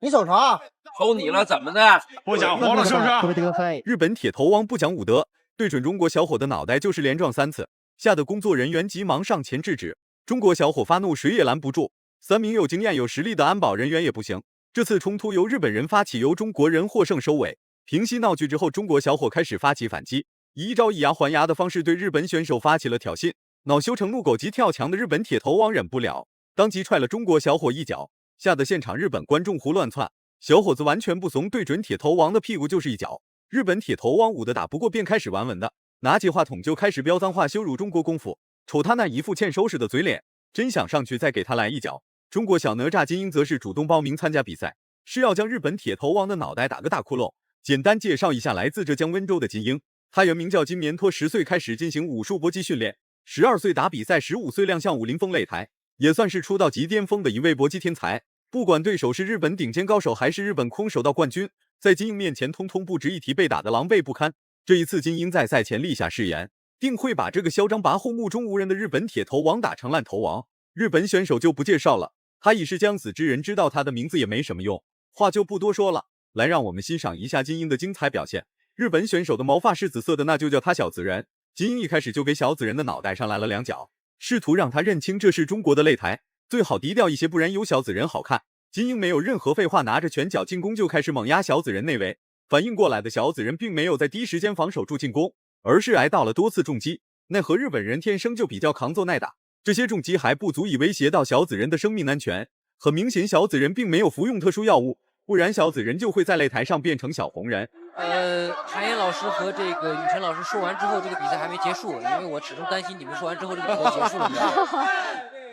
你瞅啥？抽你了，怎么的？不想活了是不是？日本铁头王不讲武德，对准中国小伙的脑袋就是连撞3次，吓得工作人员急忙上前制止。中国小伙发怒，谁也拦不住。3名有经验有实力的安保人员也不行。这次冲突由日本人发起，由中国人获胜收尾。平息闹剧之后，中国小伙开始发起反击，以一招以牙还牙的方式对日本选手发起了挑衅。恼羞成怒，狗急跳墙的日本铁头王忍不了，当即踹了中国小伙一脚，吓得现场日本观众胡乱窜。小伙子完全不怂，对准铁头王的屁股就是一脚。日本铁头王武的打不过，便开始玩文的，拿起话筒就开始飙脏话，羞辱中国功夫。瞅他那一副欠收拾的嘴脸，真想上去再给他来一脚。中国小哪吒金鹰则是主动报名参加比赛，是要将日本铁头王的脑袋打个大窟窿。简单介绍一下，来自浙江温州的金鹰，他原名叫金棉托，10岁开始进行武术搏击训练，12岁打比赛，15岁亮相武林风擂台，也算是出道即巅峰的一位搏击天才。不管对手是日本顶尖高手还是日本空手道冠军，在金鹰面前通通不值一提，被打得狼狈不堪。这一次金鹰在赛前立下誓言，定会把这个嚣张跋扈目中无人的日本铁头王打成烂头王。日本选手就不介绍了，他已是将死之人，知道他的名字也没什么用，话就不多说了。来，让我们欣赏一下金鹰的精彩表现。日本选手的毛发是紫色的，那就叫他小紫人。金鹰一开始就给小紫人的脑袋上来了2脚，试图让他认清这是中国的擂台，最好低调一些，不然有小紫人好看。金鹰没有任何废话，拿着拳脚进攻就开始猛压小紫人内围。反应过来的小紫人并没有在第一时间防守住进攻，而是挨到了多次重击。奈何日本人天生就比较抗揍耐打，这些重击还不足以威胁到小紫人的生命安全。很明显，小紫人并没有服用特殊药物，不然小紫人就会在擂台上变成小红人。韩岩老师和这个雨辰老师说完之后，这个比赛还没结束，因为我始终担心你们说完之后这个比赛结束了。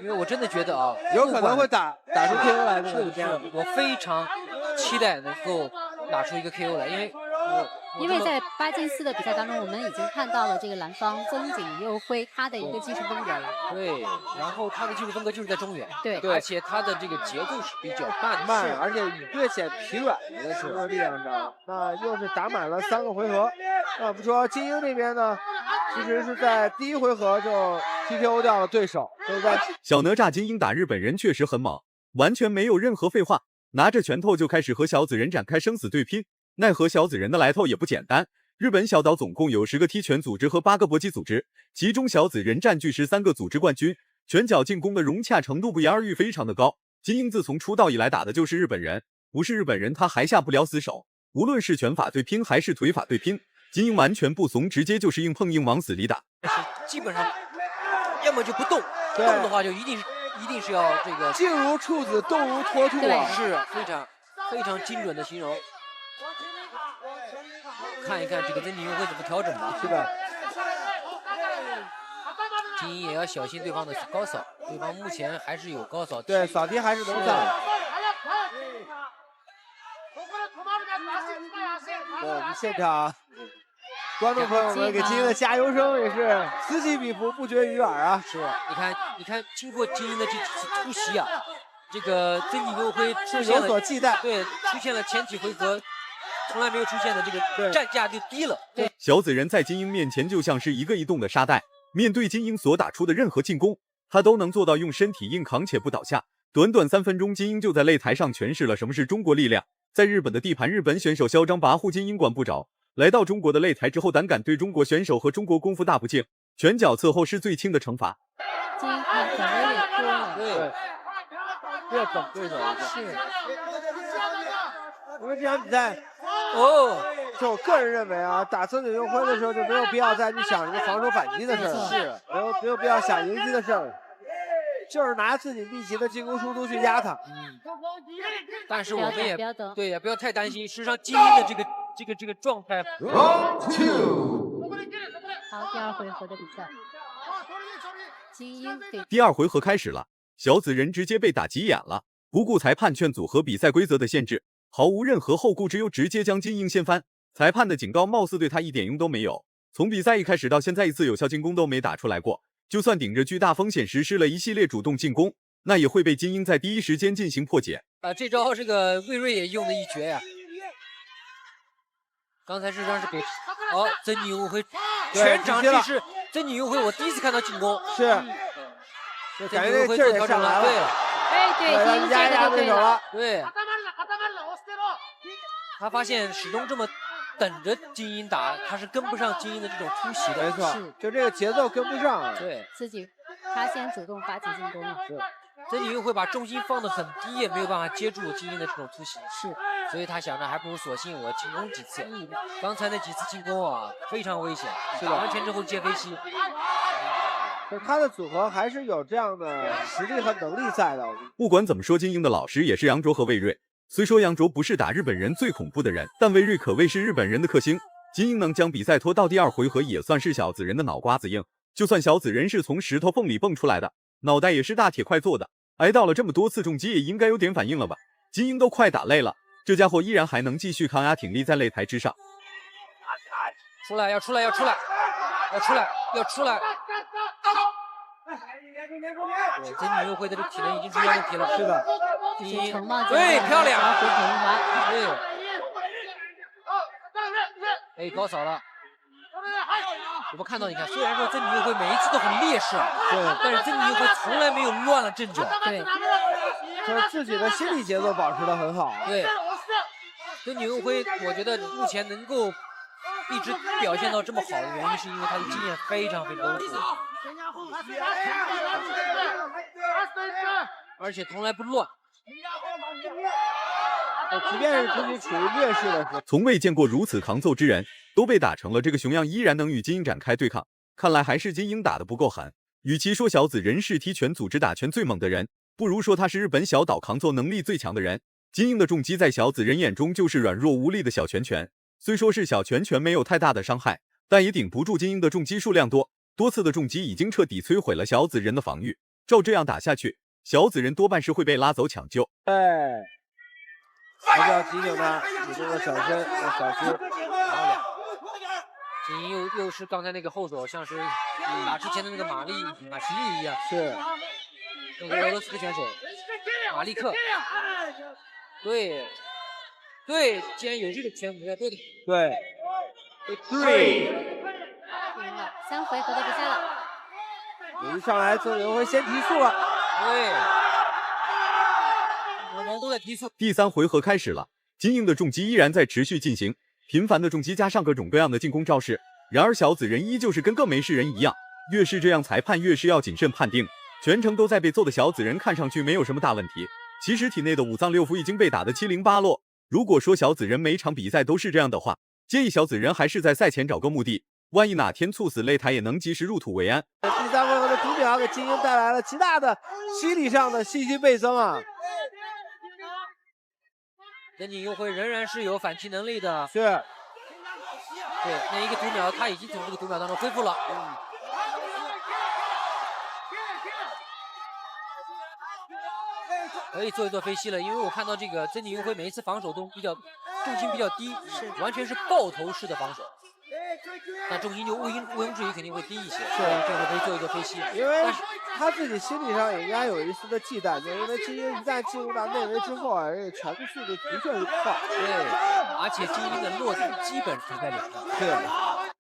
因为我真的觉得啊，有可能会打出 KO 来的。我非常期待能够打出一个 KO 来，因为在8进4的比赛当中，我们已经看到了这个蓝方曾景佑辉他的一个技术风格了。对，然后他的技术风格就是在中远，对，而且他的这个节奏是比较慢，而且略显疲软的是力量上。那又是打满了3个回合。那我们说金鹰这边呢，其实是在第1回合就 TKO 掉了对手。小哪吒金鹰打日本人确实很猛，完全没有任何废话，拿着拳头就开始和小紫人展开生死对拼。奈何小紫人的来头也不简单，日本小岛总共有10个踢拳组织和8个搏击组织，其中小紫人占据13个组织冠军，拳脚进攻的融洽程度不言而喻，非常的高。金鹰自从出道以来打的就是日本人，不是日本人他还下不了死手。无论是拳法对拼还是腿法对拼，金鹰完全不怂，直接就是硬碰硬往死里打。基本上要么就不动，动的话就一定是要这个静如处子，动如脱兔啊，是非常精准的形容。看一看这个曾景佑会怎么调整吧。是的，金鹰也要小心对方的高扫，对方目前还是有高扫，对，扫地还是能扫。对，我们现场观众朋友们给金鹰的加油声也是此起彼伏，不绝于耳啊！是，你看，经过金鹰的这几次突袭啊，这个曾景佑辉是有所忌惮，对，出现了前几回合从来没有出现的这个战价就低了。对，小紫人在金鹰面前就像是一个移动的沙袋，面对金鹰所打出的任何进攻，他都能做到用身体硬扛且不倒下。短短3分钟，金鹰就在擂台上诠释了什么是中国力量。在日本的地盘，日本选手嚣张跋扈，金鹰管不着。来到中国的擂台之后，胆敢对中国选手和中国功夫大不敬，拳脚侧后是最轻的惩罚。金鹰看可能有点多了，对，越等对手是。因为这场比赛，就我个人认为啊，打曾景佑辉的时候就没有必要再去想什么防守反击的事儿，是没有必要想迎击的事儿，就是拿自己密集的进攻速度去压他。但是我们也不要太担心，事实上金鹰的这个状态。好，第2回合的比赛，金鹰第2回合开始了，小紫人直接被打急眼了，不顾裁判劝阻和比赛规则的限制，毫无任何后顾之忧，直接将金鹰掀翻。裁判的警告貌似对他一点用都没有，从比赛一开始到现在，一次有效进攻都没打出来过。就算顶着巨大风险实施了一系列主动进攻，那也会被金鹰在第一时间进行破解。这招这个魏睿也用的一绝呀。刚才实际上是给曾景佑辉全场这是曾景佑辉，我第一次看到进攻，是，感觉这个劲儿也上来了，对，金鹰压对手了，对。他发现始终这么等着金英打，他是跟不上金英的这种突袭的。没错，是就这个节奏跟不上。对，他先主动发起进攻了。曾锦又会把重心放得很低，也没有办法接住金英的这种突袭。是，所以他想着还不如索性我进攻几次。刚才那几次进攻啊，非常危险，打完拳之后接飞膝。就是他的组合还是有这样的实力和能力在的。不管怎么说，金英的老师也是杨卓和魏睿。虽说杨卓不是打日本人最恐怖的人，但魏睿可谓是日本人的克星。金英能将比赛拖到第2回合，也算是小紫人的脑瓜子硬。就算小紫人是从石头缝里蹦出来的，脑袋也是大铁块做的。挨到了这么多次重击，也应该有点反应了吧？金英都快打累了，这家伙依然还能继续抗压挺立在擂台之上。出来，要出来，要出来，要出来，要出来！对，曾锦佑辉的这体能已经出现问题了。是的，对，漂亮，对，哎，高扫了。我们看到，你看，虽然说曾锦佑辉每一次都很劣势，对，但是曾锦佑辉从来没有乱了阵脚。对，就是自己的心理节奏保持得很好。对，曾锦佑辉，我觉得目前能够一直表现到这么好的原因，是因为他的经验非常非常丰富，而且从来不乱。即便是自己处于劣势的时候，从未见过如此抗揍之人，都被打成了这个熊样，依然能与金英展开对抗。看来还是金英打得不够狠。与其说小紫人是踢拳组织打拳最猛的人，不如说他是日本小岛抗揍能力最强的人。金英的重击在小紫人眼中就是软弱无力的小拳拳，虽说是小拳拳没有太大的伤害，但也顶不住金英的重击数量多。多次的重击已经彻底摧毁了小紫人的防御。照这样打下去，小紫人多半是会被拉走抢救。哎，还是要提醒他，你这个小身要小心。金英又是刚才那个后手，像是打之前的那个马奇力一样，是那个俄罗斯的选手马利克。对，对，既然有这个拳，我们要对的。对。3回合的比赛了。一上来曾锦佑辉先提速了。对，我们都在提速。第3回合开始了，金英的重击依然在持续进行，频繁的重击加上各种各样的进攻招式。然而小紫人依旧是跟个没事人一样，越是这样，裁判越是要谨慎判定。全程都在被揍的小紫人看上去没有什么大问题，其实体内的5脏6腑已经被打得七零八落。如果说小紫人每场比赛都是这样的话，建议小紫人还是在赛前找个目的，万一哪天猝死擂台也能及时入土为安。第3回合的读秒给金英带来了极大的心理上的信心倍增啊！曾锦佑辉仍然是有反击能力的。是，对，那一个读秒他已经从这个读秒当中恢复了。可以做一做飞膝了，因为我看到这个曾锦佑辉每一次防守都重心比较低，完全是爆头式的防守，那重心就毋庸置疑肯定会低一些。是，这个可以做一做飞膝，因为他自己心理上也应该有一丝的忌惮，就因为金英一旦进入到内围之后啊，这个拳速的的确是快。对，而且金英的落地基本是在脸上。对，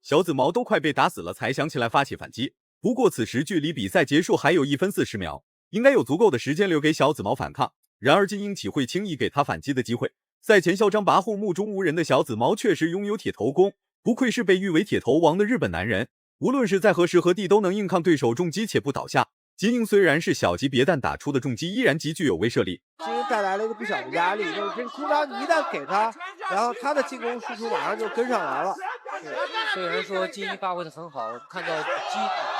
小紫毛都快被打死了，才想起来发起反击。不过此时距离比赛结束还有1分40秒。应该有足够的时间留给小紫毛反抗，然而金英岂会轻易给他反击的机会？赛前嚣张跋扈、目中无人的小紫毛确实拥有铁头功，不愧是被誉为铁头王的日本男人，无论是在何时何地都能硬抗对手重击且不倒下。金英虽然是小级别，但打出的重击依然极具有威慑力。金英带来了一个不小的压力，就是这空当你一旦给他，然后他的进攻输出马上就跟上来了。虽然说金英发挥的很好，看到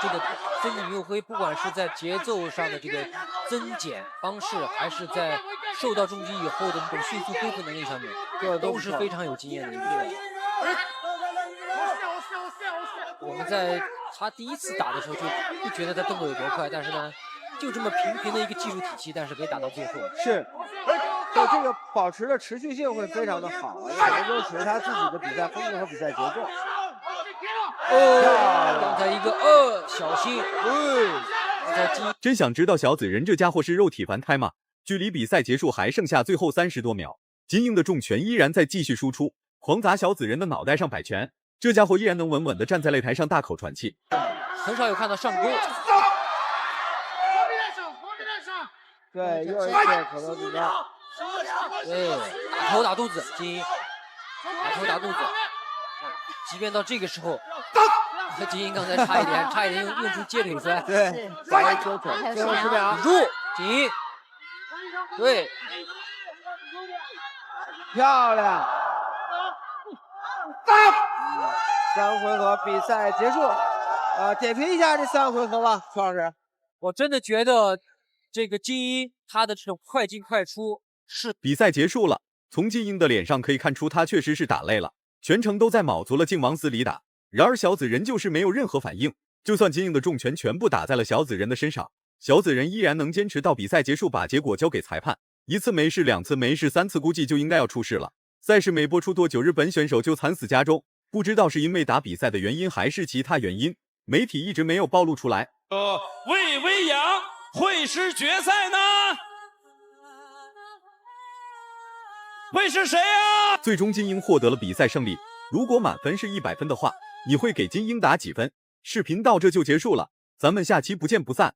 这个曾锦佑辉不管是在节奏上的这个增减方式，还是在受到重击以后的这种迅速恢复能力上面，都是非常有经验的一个人。我们在他第一次打的时候就不觉得他动作有多快，但是呢，就这么平的一个技术体系，但是可以打到最后。是，就这个保持的持续性会非常的好，也能够使他自己的比赛风格和比赛节奏。刚才一个小心，真想知道小紫人这家伙是肉体凡胎吗？距离比赛结束还剩下最后30多秒，金英的重拳依然在继续输出，狂砸小紫人的脑袋上100拳。这家伙依然能稳稳地站在擂台上大口喘气，很少有看到上钩。对，又一次可能比较。对，大头打肚子，金英把头打肚子。即便到这个时候，金英刚才差一点用出接腿摔。对，还有最后10秒，住，金英，对，漂亮。3回合比赛结束。点评一下这3回合吧，楚老师。我真的觉得这个金英他的这种快进快出是比赛结束了，从金英的脸上可以看出他确实是打累了，全程都在卯足了劲往死里打。然而小紫人就是没有任何反应，就算金英的重拳全部打在了小紫人的身上，小紫人依然能坚持到比赛结束，把结果交给裁判。1次没事，2次没事，3次估计就应该要出事了。赛事没播出多久，日本选手就惨死家中，不知道是因为打比赛的原因还是其他原因，媒体一直没有暴露出来。魏威阳会师决赛呢？会是谁啊？最终金英获得了比赛胜利。如果满分是100分的话，你会给金英打几分？视频到这就结束了，咱们下期不见不散。